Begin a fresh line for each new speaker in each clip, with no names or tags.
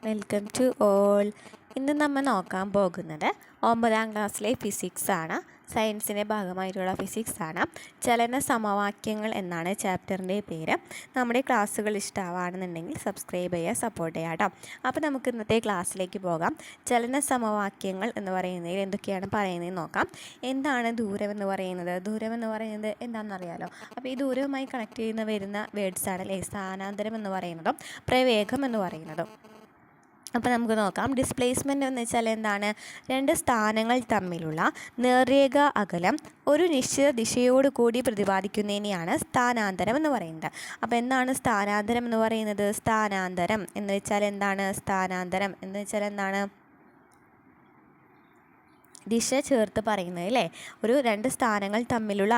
Welcome to all. ഇന്ന് നമ്മൾ നോക്കാൻ പോകുന്നത് 9ാം ക്ലാസ്സിലെ ഫിസിക്സ് ആണ്. സയൻസിൻ്റെ ഭാഗമായിട്ടുള്ള ഫിസിക്സ് ആണ്. ചലന സമവാക്യങ്ങൾ എന്നാണ് ചാപ്റ്ററിൻ്റെ പേര്. നമ്മുടെ ക്ലാസ്സുകൾ ഇഷ്ടമാണെന്നുണ്ടെങ്കിൽ സബ്സ്ക്രൈബ് ചെയ്യുക, സപ്പോർട്ട് ചെയ്യുക കേട്ടോ. അപ്പോൾ നമുക്ക് ഇന്നത്തെ ക്ലാസ്സിലേക്ക് പോകാം. ചലന സമവാക്യങ്ങൾ എന്ന് പറയുന്നതിൽ എന്തൊക്കെയാണ് പറയുന്നതെന്ന് നോക്കാം. എന്താണ് ദൂരം എന്ന് പറയുന്നത്? ദൂരം എന്ന് പറയുന്നത് എന്താണെന്നറിയാലോ. അപ്പോൾ ഈ ദൂരവുമായി കണക്ട് ചെയ്യുന്ന വരുന്ന വേർഡ്സാണ് അല്ലേ സ്ഥാനാന്തരം എന്ന് പറയുന്നതും പ്രവേഗം എന്ന് പറയുന്നതും. അപ്പോൾ നമുക്ക് നോക്കാം. ഡിസ്പ്ലേസ്മെൻ്റ് എന്ന് വെച്ചാൽ എന്താണ്? രണ്ട് സ്ഥാനങ്ങൾ തമ്മിലുള്ള നേർരേഖ അകലം ഒരു നിശ്ചിത ദിശയോട് കൂടി പ്രതിപാദിക്കുന്നതിനെയാണ് സ്ഥാനാന്തരം എന്ന് പറയുന്നത്. അപ്പോൾ എന്താണ് സ്ഥാനാന്തരം എന്ന് പറയുന്നത്? സ്ഥാനാന്തരം എന്ന് വെച്ചാൽ എന്താണ്? സ്ഥാനാന്തരം എന്ന് വെച്ചാൽ എന്താണ്? ദിശ ചേർത്ത് പറയുന്നത് അല്ലേ. രണ്ട് സ്ഥാനങ്ങൾ തമ്മിലുള്ള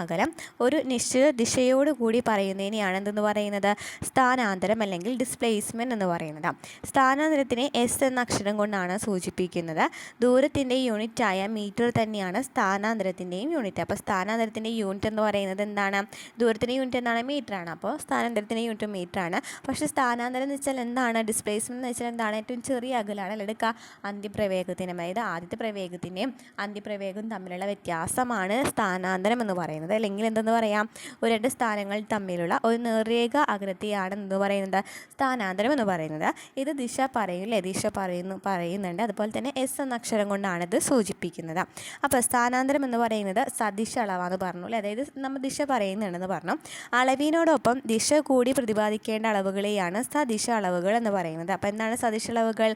അകലം ഒരു നിശ്ചിത ദിശയോട് കൂടി പറയുന്നതിനെയാണ് എന്തെന്ന് പറയുന്നത്? സ്ഥാനാന്തരം അല്ലെങ്കിൽ ഡിസ്പ്ലേസ്മെൻറ്റ് എന്ന് പറയുന്നത്. സ്ഥാനാന്തരത്തിനെ എസ് എന്ന അക്ഷരം കൊണ്ടാണ് സൂചിപ്പിക്കുന്നത്. ദൂരത്തിൻ്റെ യൂണിറ്റായ മീറ്റർ തന്നെയാണ് സ്ഥാനാന്തരത്തിൻ്റെയും യൂണിറ്റ്. അപ്പോൾ സ്ഥാനാന്തരത്തിൻ്റെ യൂണിറ്റ് എന്ന് പറയുന്നത് എന്താണ്? ദൂരത്തിൻ്റെ യൂണിറ്റ് എന്താണ്? മീറ്ററാണ്. അപ്പോൾ സ്ഥാനാന്തരത്തിൻ്റെ യൂണിറ്റ് മീറ്ററാണ്. പക്ഷേ സ്ഥാനാന്തരം എന്ന് വെച്ചാൽ എന്താണ്? ഡിസ്പ്ലേസ്മെൻറ്റ് എന്ന് വെച്ചാൽ എന്താണ്? ഏറ്റവും ചെറിയ അകലമാണ് എടുക്കുക. അന്ത്യപ്രവേഗത്തിന്, അതായത് ആദ്യത്തെ പ്രവേഗത്തിൻ്റെയും അന്ത്യപ്രവേഗവും തമ്മിലുള്ള വ്യത്യാസമാണ് സ്ഥാനാന്തരം എന്ന് പറയുന്നത്. അല്ലെങ്കിൽ എന്തെന്ന് പറയാം? രണ്ട് സ്ഥാനങ്ങൾ തമ്മിലുള്ള ഒരു നേർരേഖ അകലത്തെയാണ് എന്ന് പറയുന്നത് സ്ഥാനാന്തരം എന്ന് പറയുന്നത്. ഇത് ദിശ പറയില്ലേ, പറയുന്നുണ്ട്. അതുപോലെ തന്നെ എസ് എന്ന അക്ഷരം കൊണ്ടാണ് ഇത് സൂചിപ്പിക്കുന്നത്. അപ്പോൾ സ്ഥാനാന്തരം എന്ന് പറയുന്നത് സദിശ അളവാന്ന് പറഞ്ഞു അല്ലേ. അതായത് നമ്മൾ ദിശ പറയുന്നുണ്ടെന്ന് പറഞ്ഞു. അളവിനോടൊപ്പം ദിശ കൂടി പ്രതിപാദിക്കേണ്ട അളവുകളെയാണ് സദിശ അളവുകൾ എന്ന് പറയുന്നത്. അപ്പോൾ എന്താണ് സദിശ അളവുകൾ?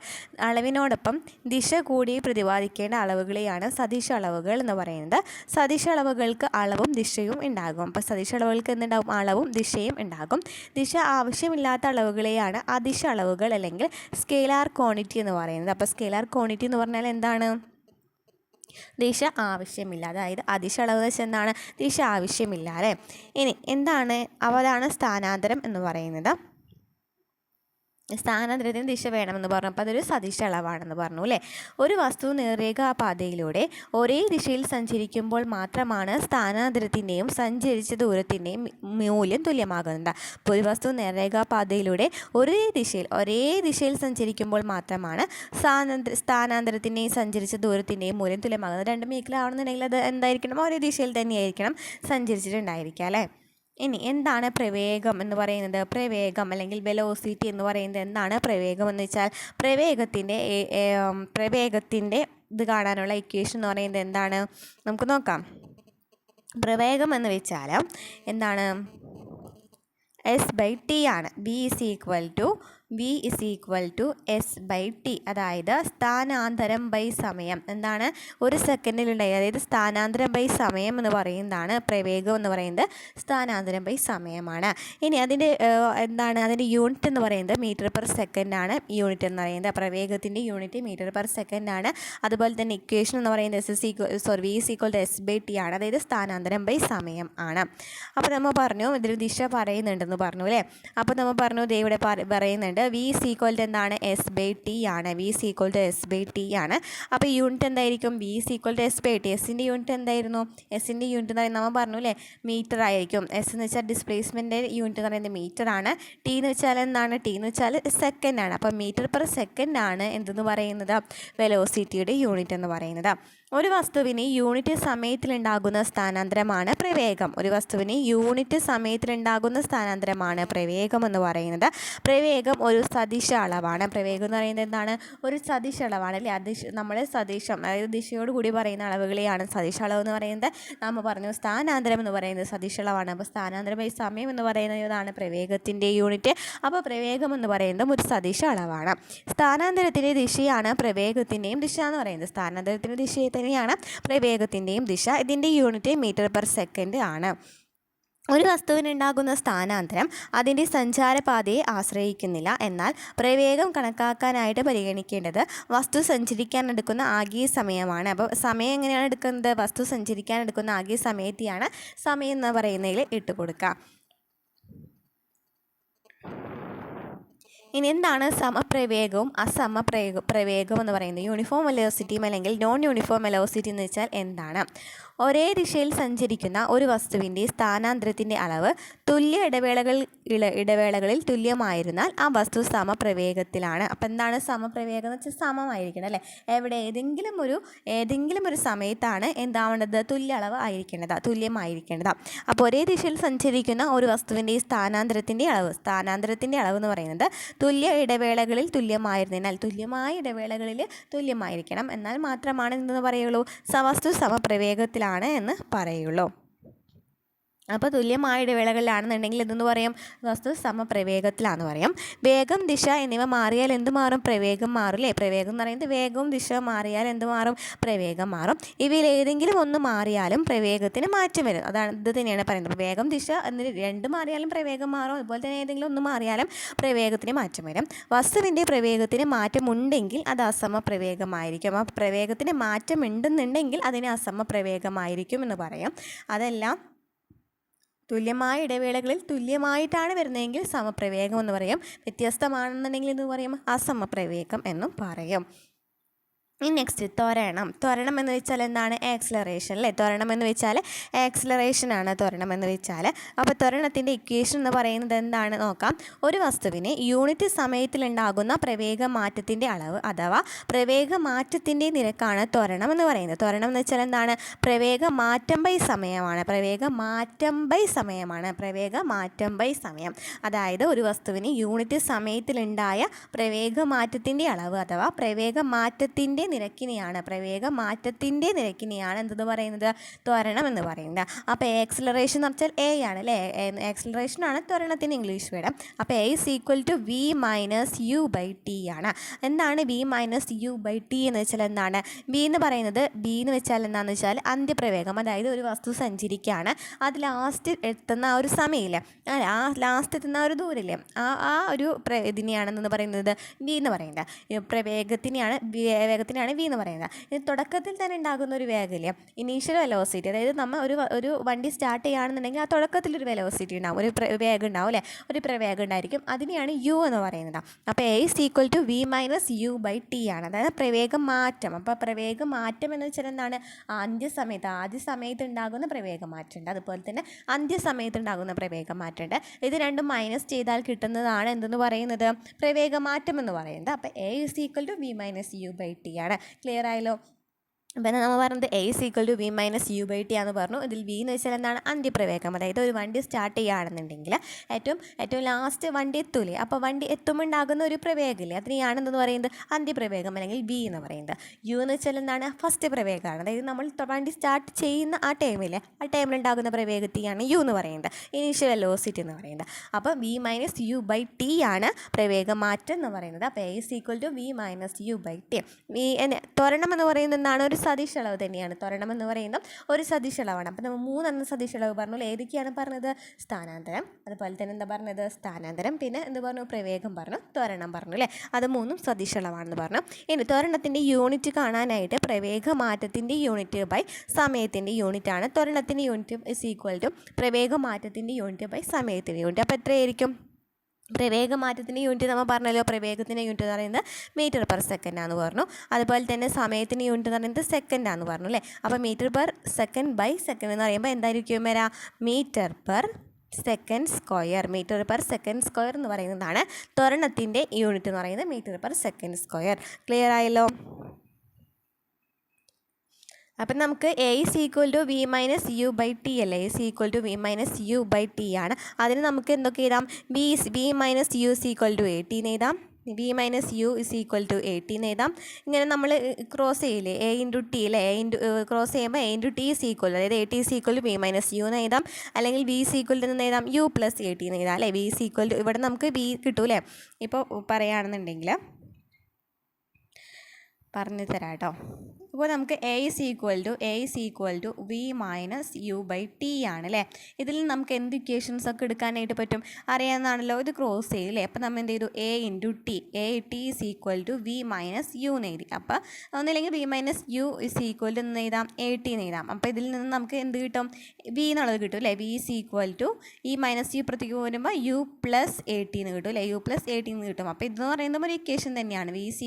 അളവിനോടൊപ്പം ദിശ കൂടി പ്രതിപാദിക്കേണ്ട അളവുകളെയാണ് സദിശ അളവുകൾ എന്ന് പറയുന്നത്. സദിശ അളവുകൾക്ക് അളവും ദിശയും ഉണ്ടാകും. അപ്പോൾ സദിശ അളവുകൾക്ക് എന്തുണ്ടാകും? അളവും ദിശയും ഉണ്ടാകും. ദിശ ആവശ്യമില്ലാത്ത അളവുകളെയാണ് അദിശ അളവുകൾ അല്ലെങ്കിൽ സ്കേലാർ ക്വാണ്ടിറ്റി എന്ന് പറയുന്നത്. അപ്പോൾ സ്കേലാർ ക്വാണ്ടിറ്റി എന്ന് പറഞ്ഞാൽ എന്താണ്? ദിശ ആവശ്യമില്ല. അതായത് അദിശ അളവ് വെച്ച് എന്താണ്? ദിശ ആവശ്യമില്ല അല്ലേ. ഇനി എന്താണ്? അതാണ് സ്ഥാനാന്തരം എന്ന് പറയുന്നത്. സ്ഥാനാന്തരത്തിന് ദിശ വേണമെന്ന് പറഞ്ഞപ്പോൾ അതൊരു സദിശ അളവാണെന്ന് പറഞ്ഞു അല്ലേ. ഒരു വസ്തു നേർരേഖ പാതയിലൂടെ ഒരേ ദിശയിൽ സഞ്ചരിക്കുമ്പോൾ മാത്രമാണ് സ്ഥാനാന്തരത്തിൻ്റെയും സഞ്ചരിച്ച ദൂരത്തിൻ്റെയും മൂല്യം തുല്യമാകുന്നത്. അപ്പോൾ ഒരു വസ്തു നേർരേഖ പാതയിലൂടെ ഒരേ ദിശയിൽ സഞ്ചരിക്കുമ്പോൾ മാത്രമാണ് സ്ഥാനാന്തരത്തിൻ്റെയും സഞ്ചരിച്ച ദൂരത്തിൻ്റെയും മൂല്യം തുല്യമാകുന്നത്. രണ്ട് മേഖലയാണെന്നുണ്ടെങ്കിൽ അത് എന്തായിരിക്കണം? ഒരേ ദിശയിൽ തന്നെയായിരിക്കണം സഞ്ചരിച്ചിട്ടുണ്ടായിരിക്കുക അല്ലേ. ഇനി എന്താണ് പ്രവേഗം എന്ന് പറയുന്നത്? പ്രവേഗം അല്ലെങ്കിൽ വെലോസിറ്റി എന്ന് പറയുന്നത് എന്താണ്? പ്രവേഗം എന്ന് വെച്ചാൽ പ്രവേഗത്തിൻ്റെ ഇത് കാണാനുള്ള ഇക്വേഷൻ എന്ന് പറയുന്നത് എന്താണ്? നമുക്ക് നോക്കാം. പ്രവേഗം എന്ന് വെച്ചാൽ എന്താണ്? S/T ആണ്. V is equal to S/T. അതായത് സ്ഥാനാന്തരം ബൈ സമയം. എന്താണ്? ഒരു സെക്കൻഡിലുണ്ടായി, അതായത് സ്ഥാനാന്തരം ബൈ സമയം എന്ന് പറയുന്നതാണ് പ്രവേഗം എന്ന് പറയുന്നത്. സ്ഥാനാന്തരം ബൈ സമയമാണ്. ഇനി അതിൻ്റെ എന്താണ്? അതിൻ്റെ യൂണിറ്റ് എന്ന് പറയുന്നത് മീറ്റർ പെർ സെക്കൻഡ് ആണ്. യൂണിറ്റ് എന്ന് പറയുന്നത് പ്രവേഗത്തിൻ്റെ യൂണിറ്റ് മീറ്റർ പെർ സെക്കൻഡ് ആണ്. അതുപോലെ തന്നെ ഇക്വേഷൻ എന്ന് പറയുന്നത് V is equal to S/T ആണ്. അതായത് സ്ഥാനാന്തരം ബൈ സമയം ആണ്. അപ്പോൾ നമ്മൾ പറഞ്ഞു ഇതിൽ ദിശ പറയുന്നുണ്ടെന്ന് പറഞ്ഞു അല്ലേ. അപ്പോൾ നമ്മൾ പറഞ്ഞു ഇവിടെ പറയുന്നുണ്ട് V is equal to എന്താണ്? S/T ആണ്. V is equal to S/T ആണ്. അപ്പോൾ യൂണിറ്റ് എന്തായിരിക്കും? V is equal to S/T. എസിൻ്റെ യൂണിറ്റ് എന്തായിരുന്നു? എസിൻ്റെ യൂണിറ്റ് എന്ന് പറയുന്നത് നമ്മൾ പറഞ്ഞു അല്ലേ, മീറ്റർ ആയിരിക്കും. എസ് എന്ന് വെച്ചാൽ ഡിസ്പ്ലേസ്മെൻറ്റ് യൂണിറ്റ് എന്ന് പറയുന്നത് മീറ്റർ ആണ്. ടി എന്ന് വെച്ചാൽ എന്താണ്? ടി എന്ന് വെച്ചാൽ സെക്കൻഡ് ആണ്. അപ്പോൾ മീറ്റർ പെർ സെക്കൻഡ് ആണ് എന്തെന്ന് പറയുന്നത്? വെലോസിറ്റിയുടെ യൂണിറ്റ് എന്ന് പറയുന്നത്. ഒരു വസ്തുവിന് യൂണിറ്റ് സമയത്തിലുണ്ടാകുന്ന സ്ഥാനാന്തരമാണ് പ്രവേഗം. പ്രവേഗം എന്ന് പറയുന്നത്. പ്രവേഗം ഒരു സദിശ അളവാണ്. പ്രവേഗം എന്ന് പറയുന്നത് എന്താണ്? ഒരു സദിശ അളവാണ് അല്ലേ. നമ്മൾ സദിശം, അതായത് ദിശയോട് കൂടി പറയുന്ന അളവുകളെയാണ് സദിശ അളവ് എന്ന് പറയുന്നത്. നമ്മൾ പറഞ്ഞു സ്ഥാനാന്തരം എന്ന് പറയുന്നത് സദിശ അളവാണ്. അപ്പോൾ സ്ഥാനാന്തരം ബൈ സമയം എന്ന് പറയുന്നതാണ് പ്രവേഗത്തിൻ്റെ യൂണിറ്റ്. അപ്പോൾ പ്രവേഗം എന്ന് പറയുന്നത് ഒരു സദിശ അളവാണ്. സ്ഥാനാന്തരത്തിൻ്റെ ദിശയാണ് പ്രവേഗത്തിൻ്റെയും ദിശ എന്ന് പറയുന്നത്. സ്ഥാനാന്തരത്തിൻ്റെ ദിശയെ തന്നെയാണ് പ്രവേഗത്തിൻ്റെയും ദിശ. ഇതിൻ്റെ യൂണിറ്റ് മീറ്റർ പെർ സെക്കൻഡ് ആണ്. ഒരു വസ്തുവിനുണ്ടാകുന്ന സ്ഥാനാന്തരം അതിൻ്റെ സഞ്ചാരപാതയെ ആശ്രയിക്കുന്നില്ല. എന്നാൽ പ്രവേഗം കണക്കാക്കാനായിട്ട് പരിഗണിക്കേണ്ടത് വസ്തു സഞ്ചരിക്കാനെടുക്കുന്ന ആകെ സമയമാണ്. അപ്പോൾ സമയം എങ്ങനെയാണ് എടുക്കുന്നത്? വസ്തു സഞ്ചരിക്കാനെടുക്കുന്ന ആകെ സമയത്തെയാണ് സമയം എന്ന് പറയുന്നതിൽ ഇട്ട് കൊടുക്കുക. ഇനി എന്താണ് സമപ്രവേഗവും പ്രവേഗം എന്ന് പറയുന്നത്? യൂണിഫോം വെലോസിറ്റിയും അല്ലെങ്കിൽ നോൺ യൂണിഫോം വെലോസിറ്റി എന്ന് വെച്ചാൽ എന്താണ്? ഒരേ ദിശയിൽ സഞ്ചരിക്കുന്ന ഒരു വസ്തുവിൻ്റെ സ്ഥാനാന്തരത്തിൻ്റെ അളവ് തുല്യ ഇടവേളകളിൽ തുല്യമായിരുന്നാൽ ആ വസ്തു സമപ്രവേഗത്തിലാണ്. അപ്പോൾ എന്താണ് സമപ്രവേഗം എന്ന് വെച്ചാൽ സമമായിരിക്കണം അല്ലേ. എവിടെ ഏതെങ്കിലും ഒരു സമയത്താണ് എന്താവേണ്ടത്, തുല്യ അളവ് ആയിരിക്കേണ്ടത്, തുല്യമായിരിക്കേണ്ടത്. അപ്പോൾ ഒരേ ദിശയിൽ സഞ്ചരിക്കുന്ന ഒരു വസ്തുവിൻ്റെ സ്ഥാനാന്തരത്തിൻ്റെ അളവ് എന്ന് പറയുന്നത് തുല്യ ഇടവേളകളിൽ തുല്യമായ ഇടവേളകളിൽ തുല്യമായിരിക്കണം. എന്നാൽ മാത്രമാണ് എന്തെന്ന് പറയുള്ളൂ, വസ്തു സമപ്രവേഗത്തിലാണ് എന്ന് പറയുള്ളൂ. അപ്പോൾ തുല്യമായ ഇടവേളകളിലാണെന്നുണ്ടെങ്കിൽ എന്തെന്ന് പറയും, വസ്തു സമപ്രവേഗത്തിലാണെന്ന് പറയും. വേഗം, ദിശ എന്നിവ മാറിയാൽ എന്ത് മാറും, പ്രവേഗം മാറും അല്ലേ. പ്രവേഗം എന്ന് പറയുന്നത് വേഗവും ദിശ മാറിയാൽ എന്ത് മാറും, പ്രവേഗം മാറും. ഇവയിൽ ഏതെങ്കിലും ഒന്ന് മാറിയാലും പ്രവേഗത്തിന് മാറ്റം വരും. ഇത് തന്നെയാണ് പറയുന്നത്. വേഗം, ദിശ എന്നിവ രണ്ട് മാറിയാലും പ്രവേഗം മാറും. അതുപോലെ തന്നെ ഏതെങ്കിലും ഒന്ന് മാറിയാലും പ്രവേഗത്തിന് മാറ്റം വരും. വസ്തുവിൻ്റെ പ്രവേഗത്തിന് മാറ്റമുണ്ടെങ്കിൽ അത് അസമപ്രവേഗമായിരിക്കും. ആ പ്രവേഗത്തിന് മാറ്റം ഉണ്ടെന്നുണ്ടെങ്കിൽ അതിന് അസമപ്രവേഗമായിരിക്കും എന്ന് പറയും. അതെല്ലാം തുല്യമായ ഇടവേളകളിൽ തുല്യമായിട്ടാണ് വരുന്നതെങ്കിൽ സമപ്രവേഗം എന്ന് പറയും. വ്യത്യസ്തമാണെന്നുണ്ടെങ്കിൽ എന്ന് പറയും അസമപ്രവേഗം എന്നും പറയും. ഇനി നെക്സ്റ്റ് ത്വരണം എന്ന് വെച്ചാൽ എന്താണ്, ആക്സിലറേഷൻ അല്ലേ. ത്വരണം എന്ന് വെച്ചാൽ ആക്സിലറേഷൻ ആണ് ത്വരണം എന്ന് വെച്ചാൽ. അപ്പോൾ ത്വരണത്തിൻ്റെ ഇക്വേഷൻ എന്ന് പറയുന്നത് എന്താണ് നോക്കാം. ഒരു വസ്തുവിന് യൂണിറ്റ് സമയത്തിലുണ്ടാകുന്ന പ്രവേഗമാറ്റത്തിൻ്റെ അളവ് അഥവാ പ്രവേഗമാറ്റത്തിൻ്റെ നിരക്കാണ് ത്വരണം എന്ന് പറയുന്നത്. ത്വരണം എന്ന് വെച്ചാൽ എന്താണ്, പ്രവേഗമാറ്റം ബൈ സമയമാണ്. പ്രവേഗമാറ്റം ബൈ സമയം. അതായത് ഒരു വസ്തുവിന് യൂണിറ്റ് സമയത്തിലുണ്ടായ പ്രവേഗമാറ്റത്തിൻ്റെ അളവ് അഥവാ പ്രവേഗമാറ്റത്തിൻ്റെ നിരക്കിനെയാണ് എന്തെന്ന് പറയുന്നത്, ത്വരണം എന്ന് പറയുന്നത്. അപ്പോൾ ആക്സിലറേഷൻ എന്ന് വെച്ചാൽ എ ആണ് അല്ലേ. ആക്സിലറേഷൻ ആണ് ത്വരണത്തിന് ഇംഗ്ലീഷ് വേർഡ്. അപ്പോൾ A = V - U/T ആണ്. എന്താണ് V - U/T എന്ന് വെച്ചാൽ എന്താണ്, B എന്ന് വെച്ചാൽ എന്താണെന്ന് വെച്ചാൽ അന്ത്യപ്രവേഗം. അതായത് ഒരു വസ്തു സഞ്ചരിക്കുകയാണ്, അത് ലാസ്റ്റ് എത്തുന്ന ആ ഒരു സമയമില്ലേ, ലാസ്റ്റ് എത്തുന്ന ഒരു ദൂരമില്ലേ, ആ ഒരു ഇതിനെയാണെന്ന് പറയുന്നത് V എന്ന് പറയുന്നത്. വേഗത്തിനെയാണ് V എന്ന് പറയുന്നത്. ഇത് തുടക്കത്തിൽ തന്നെ ഉണ്ടാകുന്ന ഒരു വേഗമില്ല, ഇനീഷ്യൽ വെലോസിറ്റി. അതായത് നമ്മൾ ഒരു വണ്ടി സ്റ്റാർട്ട് ചെയ്യുകയാണെന്നുണ്ടെങ്കിൽ ആ തുടക്കത്തിലൊരു വെലോസിറ്റി ഉണ്ടാകും, ഒരു വേഗം ഉണ്ടാവും അല്ലേ, ഒരു പ്രവേഗം ഉണ്ടായിരിക്കും. അതിനെയാണ് U എന്ന് പറയുന്നത്. അപ്പോൾ A = V - U/T ആണ്. അതായത് പ്രവേഗം മാറ്റം. അപ്പോൾ പ്രവേഗം മാറ്റം എന്ന് വെച്ചാൽ എന്താണ്, ആദ്യ സമയത്ത് ഉണ്ടാകുന്ന പ്രവേഗം മാറ്റമുണ്ട്, അതുപോലെ തന്നെ അന്ത്യസമയത്ത് ഉണ്ടാകുന്ന പ്രവേഗം മാറ്റമുണ്ട്. ഇത് രണ്ടും മൈനസ് ചെയ്താൽ കിട്ടുന്നതാണ് എന്തെന്ന് പറയുന്നത്, പ്രവേഗമാറ്റം എന്ന് പറയുന്നത്. അപ്പോൾ A = V - U/T ആണ്. ക്ലിയർ ആയല്ലോ. അപ്പോൾ നമ്മൾ പറഞ്ഞത് A = V - U/T ആണെന്ന് പറഞ്ഞു. ഇതിൽ V എന്ന് വെച്ചാൽ എന്താണ്, അന്ത്യപ്രവേഗം. അതായത് ഒരു വണ്ടി സ്റ്റാർട്ട് ചെയ്യുകയാണെന്നുണ്ടെങ്കിൽ ഏറ്റവും ലാസ്റ്റ് വണ്ടി എത്തൂലേ, അപ്പോൾ വണ്ടി എത്തുമ്പോൾ ഉണ്ടാകുന്ന ഒരു പ്രവേഗമില്ലേ, അതിനെയാണെന്ന് പറയുന്നത് അന്ത്യപ്രവേഗം അല്ലെങ്കിൽ V എന്ന് പറയുന്നത്. U എന്ന് വെച്ചാൽ എന്താണ്, ഫസ്റ്റ് പ്രവേഗമാണ്. അതായത് നമ്മൾ വണ്ടി സ്റ്റാർട്ട് ചെയ്യുന്ന ആ ടൈമിലുണ്ടാകുന്ന പ്രവേഗത്തെയാണ് U എന്ന് പറയുന്നത്, ഇനീഷ്യൽ വെലോസിറ്റി എന്ന് പറയുന്നത്. അപ്പോൾ V - U/T ആണ് പ്രവേഗമാറ്റം എന്ന് പറയുന്നത്. അപ്പോൾ A = V - U/T. ത്വരണം എന്ന് പറയുന്നത് എന്താണ്, ഒരു സദിശളവ് തന്നെയാണ്. ത്വരണം എന്ന് പറയുന്നത് ഒരു സദിശളവാണ്. അപ്പോൾ നമ്മൾ 3 സദിശളവ് പറഞ്ഞു. ഏതൊക്കെയാണ് പറഞ്ഞത്, സ്ഥാനാന്തരം, അതുപോലെ തന്നെ എന്താ പറഞ്ഞത്, സ്ഥാനാന്തരം, പിന്നെ എന്ത് പറഞ്ഞു, പ്രവേഗം പറഞ്ഞു, ത്വരണം പറഞ്ഞു അല്ലേ. അത് 3 സദിശളവാണെന്ന് പറഞ്ഞു. ഇനി ത്വരണത്തിൻ്റെ യൂണിറ്റ് കാണാനായിട്ട് പ്രവേഗമാറ്റത്തിൻ്റെ യൂണിറ്റ് ബൈ സമയത്തിൻ്റെ യൂണിറ്റ് ആണ്. ത്വരണത്തിൻ്റെ യൂണിറ്റ് = പ്രവേഗമാറ്റത്തിൻ്റെ യൂണിറ്റ് ബൈ സമയത്തിൻ്റെ യൂണിറ്റ്. അപ്പോൾ എത്രയായിരിക്കും, പ്രവേഗമാറ്റത്തിൻ്റെ യൂണിറ്റ് നമ്മൾ പറഞ്ഞല്ലോ, പ്രവേഗത്തിൻ്റെ യൂണിറ്റ് എന്ന് പറയുന്നത് m/s ആണെന്ന് പറഞ്ഞു. അതുപോലെ തന്നെ സമയത്തിൻ്റെ യൂണിറ്റ് എന്ന് പറയുന്നത് സെക്കൻഡ് ആണെന്ന് പറഞ്ഞു അല്ലേ. അപ്പോൾ m/s/s എന്ന് പറയുമ്പോൾ എന്തായിരിക്കും വരാ, m/s². എന്ന് പറയുന്നതാണ് ത്വരണത്തിൻ്റെ യൂണിറ്റ് എന്ന് പറയുന്നത് m/s². ക്ലിയർ ആയല്ലോ. അപ്പം നമുക്ക് A = V - U/T അല്ലേ. A = V - U/T ആണ്. അതിന് നമുക്ക് എന്തൊക്കെ എഴുതാം, V - U = AT എന്ന് എഴുതാം. V - U = AT എന്ന് എഴുതാം. ഇങ്ങനെ നമ്മൾ ക്രോസ് ചെയ്യില്ലേ, A × T അല്ലേ. ക്രോസ് ചെയ്യുമ്പോൾ A × T = അതായത് AT = V - U എന്ന് എഴുതാം. അല്ലെങ്കിൽ V = എന്ന് എഴുതാം, U + AT എന്ന് എഴുതാം അല്ലേ. V = ഇവിടെ നമുക്ക് V കിട്ടൂലേ. ഇപ്പോൾ പറയുകയാണെന്നുണ്ടെങ്കിൽ പറഞ്ഞു തരാം കേട്ടോ. അപ്പോൾ നമുക്ക് A = V - U/T ആണ് അല്ലേ. ഇതിൽ നമുക്ക് എന്ത് ഇക്വേഷൻസ് ഒക്കെ എടുക്കാനായിട്ട് പറ്റും, അറിയാവുന്നതാണല്ലോ. ഇത് ക്രോസ് ചെയ്യില്ലേ. അപ്പോൾ നമ്മൾ എന്ത് ചെയ്തു, A × T AT = V - U എന്ന് എഴുതി. അപ്പോൾ ഒന്നില്ലെങ്കിൽ V - U = എന്ന് എഴുതാം, AT എന്ന് എഴുതാം. അപ്പോൾ ഇതിൽ നിന്ന് നമുക്ക് എന്ത് കിട്ടും, V എന്നുള്ളത് കിട്ടും അല്ലേ. V = ഈ -U പ്രത്യേകം വരുമ്പോൾ U + AT എന്ന് കിട്ടും അല്ലേ. U + AT എന്ന് കിട്ടും. അപ്പോൾ ഇതെന്ന് പറയുന്നത് ഒരു ഇക്വേഷൻ തന്നെയാണ്. V =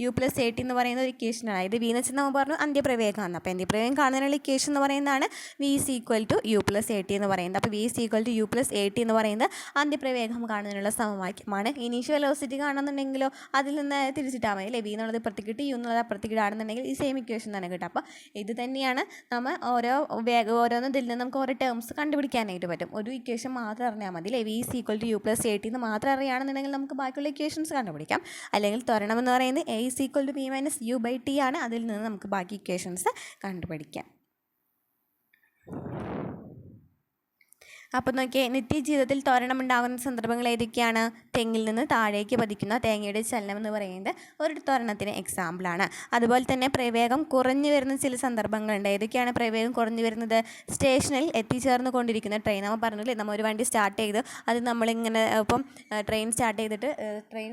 U + AT എന്ന് പറയുന്ന ഒരു ഇക്വേഷനാണ്. ഇത് വി എന്ന് വെച്ചാൽ നമ്മൾ പറഞ്ഞു അന്ത്യപ്രവേഗമാണ്. അപ്പോൾ അന്ത്യപ്രവേഗം കാണുന്നതിനുള്ള ഇക്വേഷൻ എന്ന് പറയുന്നതാണ് v is equal to U plus A t എന്ന് പറയുന്നത്. അപ്പോൾ v is equal to U plus A t എന്ന് പറയുന്നത് അന്ത്യപ്രവേഗം കാണുന്നതിനുള്ള സമവാക്യമാണ്. ഇനീഷ്യൽ വെലോസിറ്റി കാണുന്നുണ്ടെങ്കിലോ അതിൽ നിന്ന് തിരിച്ചിട്ടാൽ മതി അല്ലേ. വി എന്നുള്ളത് ഇപ്പുറത്തേക്ക് കിട്ടി, യു എന്നുള്ളത് അപ്പുറത്തേക്ക് ഇടാണെന്നുണ്ടെങ്കിൽ ഈ സെയിം ഇക്വേഷൻ തന്നെ കിട്ടും. അപ്പോൾ ഇത് തന്നെയാണ് നമ്മൾ ഓരോന്നും ഇതിൽ നിന്ന് നമുക്ക് ഓരോ ടേംസ് കണ്ടുപിടിക്കാനായിട്ട് പറ്റും. ഒരു ഇക്വേഷൻ മാത്രം അറിഞ്ഞാൽ മതി അല്ലേ. V is equal to U plus A t എന്ന് മാത്രം അറിയുകയാണെന്നുണ്ടെങ്കിൽ നമുക്ക് ബാക്കിയുള്ള ഇക്വേഷൻസ് കണ്ടുപിടിക്കാം. അല്ലെങ്കിൽ ത്വരണം എന്ന് പറയുന്നത് a is equal to v minus u by t ആണ്. അതിൽ നിന്ന് നമുക്ക് ബാക്കി ഇക്വേഷൻസ് കണ്ടുപിടിക്കാം. അപ്പോൾ നോക്കിയേ, നിത്യജീവിതത്തിൽ ത്വരണമുണ്ടാകുന്ന സന്ദർഭങ്ങൾ ഏതൊക്കെയാണ്? തെങ്ങിൽ നിന്ന് താഴേക്ക് പതിക്കുന്ന തേങ്ങയുടെ ചലനം എന്ന് പറയുന്നത് ഒരു ത്വരണത്തിന് എക്സാമ്പിളാണ്. അതുപോലെ തന്നെ പ്രവേഗം കുറഞ്ഞു വരുന്ന ചില സന്ദർഭങ്ങളുണ്ട്. ഏതൊക്കെയാണ് പ്രവേഗം കുറഞ്ഞു വരുന്നത്? സ്റ്റേഷനിൽ എത്തിച്ചേർന്ന് കൊണ്ടിരിക്കുന്ന ട്രെയിൻ. നമ്മൾ പറഞ്ഞില്ലേ, നമ്മൾ ഒരു വണ്ടി സ്റ്റാർട്ട് ചെയ്ത് അത് നമ്മളിങ്ങനെ ഇപ്പം ട്രെയിൻ സ്റ്റാർട്ട് ചെയ്തിട്ട് ട്രെയിൻ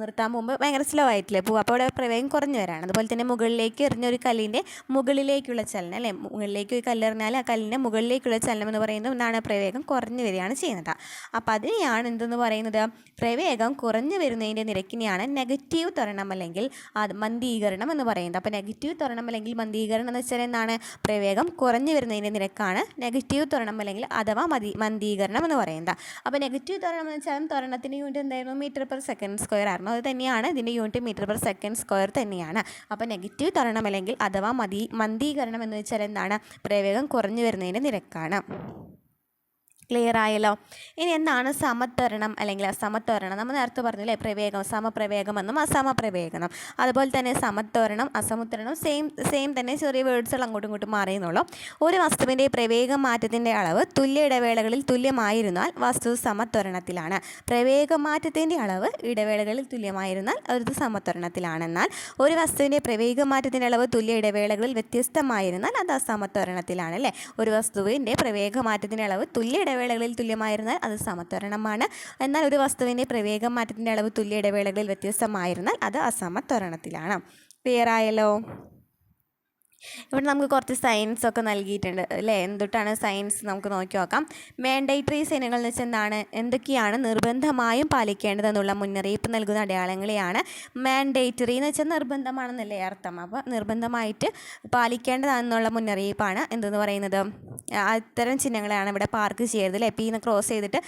നിർത്താൻ പോകുമ്പോൾ ഭയങ്കര സ്ലോ ആയിട്ടില്ലേ പോകും. അപ്പോൾ അവിടെ പ്രവേഗം കുറഞ്ഞു വരാണ്. അതുപോലെ തന്നെ മുകളിലേക്ക് എറിഞ്ഞൊരു കല്ലിൻ്റെ മുകളിലേക്കുള്ള ചലനം അല്ലേ. മുകളിലേക്ക് ഒരു കല്ലെറിഞ്ഞാൽ ആ കല്ലിൻ്റെ മുകളിലേക്കുള്ള ചലനം എന്ന് പറയുന്നത് എന്താണ്? പ്രവേഗം കുറഞ്ഞു വരികയാണ് ചെയ്യുന്നത്. അപ്പോൾ അതിനെയാണ് എന്തെന്ന് പറയുന്നത്? പ്രവേഗം കുറഞ്ഞു വരുന്നതിൻ്റെ നിരക്കിനെയാണ് നെഗറ്റീവ് ത്വരണം അല്ലെങ്കിൽ മന്ദീകരണം എന്ന് പറയുന്നത്. അപ്പോൾ നെഗറ്റീവ് ത്വരണം അല്ലെങ്കിൽ മന്ദീകരണം എന്ന് വെച്ചാൽ എന്താണ്? പ്രവേഗം കുറഞ്ഞു വരുന്നതിൻ്റെ നിരക്കാണ് നെഗറ്റീവ് ത്വരണം അല്ലെങ്കിൽ അഥവാ മന്ദീകരണം എന്ന് പറയുന്നത്. അപ്പോൾ നെഗറ്റീവ് ത്വരണം എന്ന് വെച്ചാൽ ത്വരണത്തിൻ്റെ യൂണിറ്റ് എന്തായിരുന്നു? മീറ്റർ പെർ സെക്കൻഡ് സ്ക്വയർ ആയിരുന്നു. അത് തന്നെയാണ് ഇതിൻ്റെ unit, metre per second square തന്നെയാണ്. അപ്പോൾ നെഗറ്റീവ് ത്വരണം അല്ലെങ്കിൽ അഥവാ മന്ദീകരണം എന്ന് വെച്ചാൽ എന്താണ്? പ്രവേഗം കുറഞ്ഞു വരുന്നതിൻ്റെ നിരക്കാണ്. ക്ലിയർ ആയല്ലോ. ഇനി എന്താണ് സമത്വരണം അല്ലെങ്കിൽ അസമത്വരണം? നമ്മൾ നേരത്തെ പറഞ്ഞില്ലേ, പ്രവേഗം സമപ്രവേഗമെന്നും അസമപ്രവേഗം. അതുപോലെ തന്നെ സമത്വരണം അസമത്വരണം സെയിം തന്നെ, ചെറിയ വേർഡ്സുകൾ അങ്ങോട്ടും ഇങ്ങോട്ടും മാറിയെന്നുള്ളൂ. ഒരു വസ്തുവിൻ്റെ പ്രവേഗ മാറ്റത്തിൻ്റെ അളവ് തുല്യ ഇടവേളകളിൽ തുല്യമായിരുന്നാൽ വസ്തു സമത്വരണത്തിലാണ്. പ്രവേഗ മാറ്റത്തിൻ്റെ അളവ് ഇടവേളകളിൽ തുല്യമായിരുന്നാൽ അത് സമത്വരണത്തിലാണ്. എന്നാൽ ഒരു വസ്തുവിൻ്റെ പ്രവേഗ മാറ്റത്തിൻ്റെ അളവ് തുല്യ ഇടവേളകളിൽ വ്യത്യസ്തമായിരുന്നാൽ അത് അസമത്വരണത്തിലാണ് അല്ലേ. ഒരു വസ്തുവിൻ്റെ പ്രവേഗ മാറ്റത്തിൻ്റെ അളവ് തുല്യ ഇടവേളകളിൽ തുല്യമായിരുന്നാൽ അത് സമത്വരണമാണ്. എന്നാൽ ഒരു വസ്തുവിൻ്റെ പ്രവേഗ മാറ്റത്തിൻ്റെ അളവ് തുല്യ ഇടവേളകളിൽ വ്യത്യസ്തമായിരുന്നാൽ അത് അസമത്വരണത്തിലാണ്. ക്ലിയർ ആയല്ലോ. ഇവിടെ നമുക്ക് കുറച്ച് സയൻസ് ഒക്കെ നൽകിയിട്ടുണ്ട് അല്ലേ. എന്തൊട്ടാണ് സയൻസ് നമുക്ക് നോക്കി നോക്കാം. മാൻഡേറ്ററി സൈനുകൾ എന്ന് വെച്ചാൽ എന്താണ്? എന്തൊക്കെയാണ് നിർബന്ധമായും പാലിക്കേണ്ടതെന്നുള്ള മുന്നറിയിപ്പ് നൽകുന്ന അടയാളങ്ങളെയാണ് മാൻഡേറ്ററി എന്ന് വെച്ചാൽ നിർബന്ധമാണെന്നല്ലേ അർത്ഥം. അപ്പോൾ നിർബന്ധമായിട്ട് പാലിക്കേണ്ടതാണെന്നുള്ള മുന്നറിയിപ്പാണ് എന്തെന്ന് പറയുന്നത്. അത്തരം ചിഹ്നങ്ങളാണ് ഇവിടെ പാർക്ക് ചെയ്യരുത് അല്ലേ. പീന്ന് ക്രോസ് ചെയ്തിട്ട്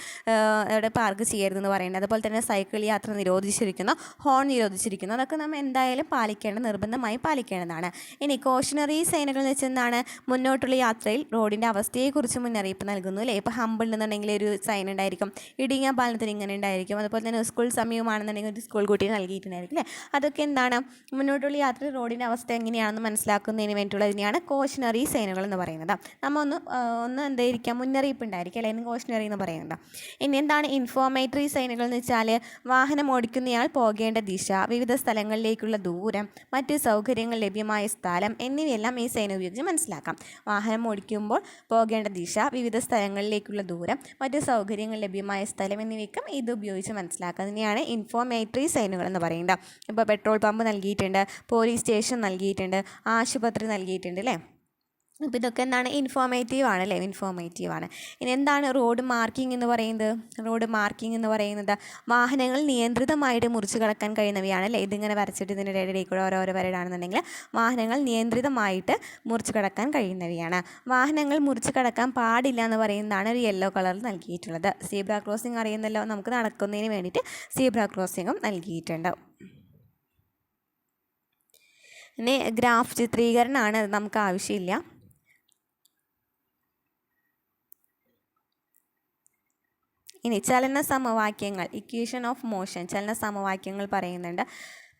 ഇവിടെ പാർക്ക് ചെയ്യരുതെന്ന് പറയുന്നത്. അതുപോലെ തന്നെ സൈക്കിൾ യാത്ര നിരോധിച്ചിരിക്കുന്നു, ഹോൺ നിരോധിച്ചിരിക്കുന്നു. അതൊക്കെ നമ്മൾ എന്തായാലും നിർബന്ധമായി പാലിക്കേണ്ടതാണ്. ഇനി കോഷണറി സൈനുകൾ എന്ന് വെച്ചാൽ എന്താണ്? മുന്നോട്ടുള്ള യാത്രയിൽ റോഡിൻ്റെ അവസ്ഥയെക്കുറിച്ച് മുന്നറിയിപ്പ് നൽകുന്നു അല്ലേ. ഇപ്പോൾ ഹമ്പിൾ എന്നുണ്ടെങ്കിൽ ഒരു സൈൻ ഉണ്ടായിരിക്കും, ഇടിങ്ങ പാലത്തിന് ഇങ്ങനെ ഉണ്ടായിരിക്കും. അതുപോലെ തന്നെ സ്കൂൾ സമയമാണെന്നുണ്ടെങ്കിൽ ഒരു സ്കൂൾ കുട്ടി നൽകിയിട്ടുണ്ടായിരിക്കും അല്ലേ. അതൊക്കെ എന്താണ്? മുന്നോട്ടുള്ള യാത്രയിൽ റോഡിൻ്റെ അവസ്ഥ എങ്ങനെയാണെന്ന് മനസ്സിലാക്കുന്നതിന് വേണ്ടിയുള്ളതിനെയാണ് കോഷണറി സൈനുകൾ എന്ന് പറയുന്നത്. നമ്മൾ ഒന്ന് എന്തായിരിക്കാം? മുന്നറിയിപ്പ് ഉണ്ടായിരിക്കും അല്ലേ, കോഷണറി എന്ന് പറയുന്നത്. ഇനി എന്താണ് ഇൻഫോർമേറ്ററി സൈനുകൾ എന്ന് വെച്ചാൽ വാഹനം ഓടിക്കുന്നയാൾ പോകേണ്ട ദിശ, വിവിധ സ്ഥലങ്ങളിലേക്കുള്ള ദൂരം, മറ്റ് സൗകര്യങ്ങൾ ലഭ്യമായ സ്ഥലം എന്നിവയെല്ലാം ഈ സൈൻ ഉപയോഗിച്ച് മനസ്സിലാക്കാം. വാഹനം ഓടിക്കുമ്പോൾ പോകേണ്ട ദിശ, വിവിധ സ്ഥലങ്ങളിലേക്കുള്ള ദൂരം, മറ്റ് സൗകര്യങ്ങൾ ലഭ്യമായ സ്ഥലം എന്നിവയ്ക്കും ഇത് ഉപയോഗിച്ച് മനസ്സിലാക്കാം. അതിനെയാണ് ഇൻഫോർമേറ്ററി സൈനുകൾ എന്ന് പറയുന്നത്. ഇപ്പോൾ പെട്രോൾ പമ്പ് നൽകിയിട്ടുണ്ട്, പോലീസ് സ്റ്റേഷൻ നൽകിയിട്ടുണ്ട്, ആശുപത്രി നൽകിയിട്ടുണ്ട് അല്ലേ. അപ്പോൾ ഇതൊക്കെ എന്താണ്? ഇൻഫോർമേറ്റീവ് ആണ് അല്ലേ, ഇൻഫോർമേറ്റീവ് ആണ്. ഇനി എന്താണ് റോഡ് മാർക്കിംഗ് എന്ന് പറയുന്നത്? റോഡ് മാർക്കിംഗ് എന്ന് പറയുന്നത് വാഹനങ്ങൾ നിയന്ത്രിതമായിട്ട് മുറിച്ച് കടക്കാൻ കഴിയുന്നവയാണ് അല്ലേ. ഇതിങ്ങനെ വരച്ചിട്ട് ഇതിൻ്റെ ഇടയിൽ കൂടെ ഓരോരോ വരയിടാണെന്നുണ്ടെങ്കിൽ വാഹനങ്ങൾ നിയന്ത്രിതമായിട്ട് മുറിച്ച് കടക്കാൻ കഴിയുന്നവയാണ്. വാഹനങ്ങൾ മുറിച്ച് കടക്കാൻ പാടില്ല എന്ന് പറയുന്നതാണ് ഒരു യെല്ലോ കളറിൽ നൽകിയിട്ടുള്ളത്. സീബ്ര ക്രോസിംഗ് അറിയുന്നല്ലോ, നമുക്ക് നടക്കുന്നതിന് വേണ്ടിയിട്ട് സീബ്ര ക്രോസിംഗും നൽകിയിട്ടുണ്ട്. ഇനി ഗ്രാഫ് ചിത്രീകരണമാണ്, അത് നമുക്ക് ആവശ്യമില്ല. ഇനി ചലന സമവാക്യങ്ങൾ, ഇക്വേഷൻ ഓഫ് മോഷൻ, ചലന സമവാക്യങ്ങൾ പറയുന്നുണ്ട്.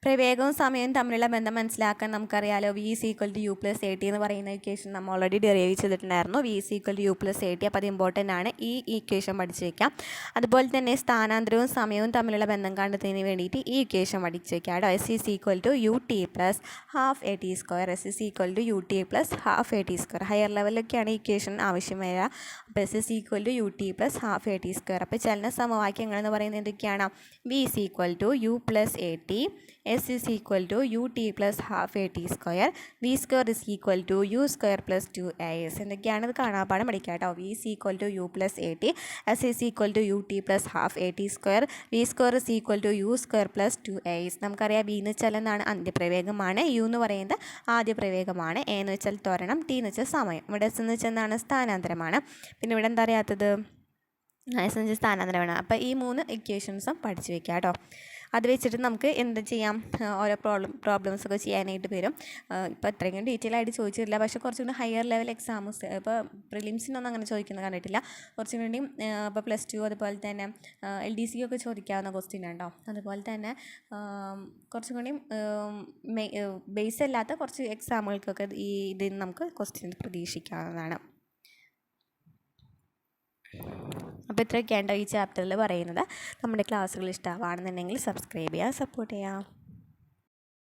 പ്രവേഗവും സമയവും തമ്മിലുള്ള ബന്ധം മനസ്സിലാക്കാൻ നമുക്കറിയാലോ. V is equal to U plus A t എന്ന് പറയുന്ന ഇക്വേഷൻ നമ്മൾ ഓൾറെഡി ഡെറൈവ് ചെയ്തിട്ടുണ്ടായിരുന്നു. V is equal to U plus A t. അപ്പോൾ അത് ഇമ്പോർട്ടൻ്റ് ആണ്, ഈ ഇക്വേഷൻ പഠിച്ചു വയ്ക്കാം. അതുപോലെ തന്നെ സ്ഥാനാന്തരവും സമയവും തമ്മിലുള്ള ബന്ധം കണ്ടെത്തുന്നതിന് വേണ്ടിയിട്ട് ഈ ഇക്വേഷൻ പഠിച്ചു വയ്ക്കാം കേട്ടോ. S is equal to U T plus half A T square. S is equal to U T plus half A T square. Higher ലെവലിലൊക്കെയാണ് ഈ ഇക്വേഷൻ ആവശ്യം വരിക. അപ്പോൾ S is equal to U T plus half A T square. അപ്പോൾ ചലന സമവാക്യങ്ങൾ എന്ന് പറയുന്നത് എന്തൊക്കെയാണ്? V is equal to U plus A T, S is equal to U T plus half A T square, v square is equal to u square plus 2as. എന്തൊക്കെയാണ് ഇത് കാണാപ്പാടം പഠിക്കുക കേട്ടോ. V is equal to U plus A T, S is equal to U T plus half A T square, v square is equal to u square plus 2as. നമുക്കറിയാം V എന്ന് വെച്ചാൽ എന്താണ്, അന്ത്യപ്രവേഗമാണ്. U എന്ന് പറയുന്നത് ആദ്യ പ്രവേഗമാണ്. എ എന്ന് വെച്ചാൽ ത്വരണം, T എന്ന് വെച്ചാൽ സമയം. ഇവിടെ എസ് എന്ന് വെച്ചാൽ എന്താണ്, സ്ഥാനാന്തരമാണ്. പിന്നെ ഇവിടെ എന്താ അറിയാത്തത്, എസ് എന്ന് വെച്ചാൽ സ്ഥാനാന്തരമാണ്. അപ്പോൾ ഈ 3 ഇക്വേഷൻസും പഠിച്ചു വെക്കുക കേട്ടോ. അത് വെച്ചിട്ട് നമുക്ക് എന്ത് ചെയ്യാം, ഓരോ പ്രോബ്ലംസൊക്കെ ചെയ്യാനായിട്ട് വരും. ഇപ്പോൾ ഇത്രയും ഡീറ്റെയിൽ ആയിട്ട് ചോദിച്ചിട്ടില്ല, പക്ഷേ കുറച്ചും കൂടി ഹയർ ലെവൽ എക്സാംസ് ഇപ്പോൾ പ്രിലിംസിനൊന്നും അങ്ങനെ ചോദിക്കുന്നത് കണ്ടിട്ടില്ല. കുറച്ചും കൂടി ഇപ്പോൾ +2 അതുപോലെ തന്നെ LDC ഒക്കെ ചോദിക്കാവുന്ന ക്വസ്റ്റ്യൻ ഉണ്ടോ. അതുപോലെ തന്നെ കുറച്ചും കൂടി ബേസ് അല്ലാത്ത കുറച്ച് എക്സാമുകൾക്കൊക്കെ ഇതിൽ നമുക്ക് ക്വസ്റ്റ്യൻ പ്രതീക്ഷിക്കാവുന്നതാണ്. അപ്പോൾ ഇത്രയൊക്കെയാണ് ഈ ചാപ്റ്ററിൽ പറയുന്നത്. നമ്മുടെ ക്ലാസ്സുകൾ ഇഷ്ടമാണെന്നുണ്ടെങ്കിൽ സബ്സ്ക്രൈബ് ചെയ്യുക, സപ്പോർട്ട് ചെയ്യുക.